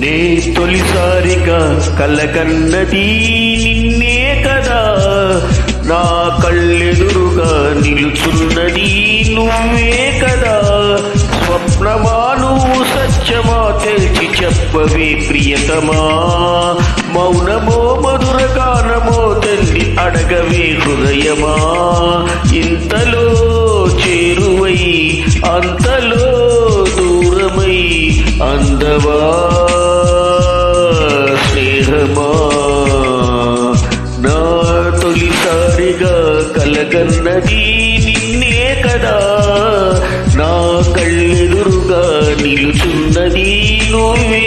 నే తొలిసారిగా కలకన్నది నిన్నే కదా, నా కళ్ళెదురుగా నిలుచున్నది నువ్వే కదా. స్వప్నమా నువ్వు సత్యమా తెలిసి చెప్పవే ప్రియతమా, మౌనమో మధుర గానమో తల్లి అడగవే హృదయమా. ఇంతలో చేరువై అంతలో దూరమై అందవా స్నేహమా. నా తొలిసారిగా కలగన్నది నిన్నే కదా, నా కళ్ళెదురుగా నిలుచున్నది నువ్వే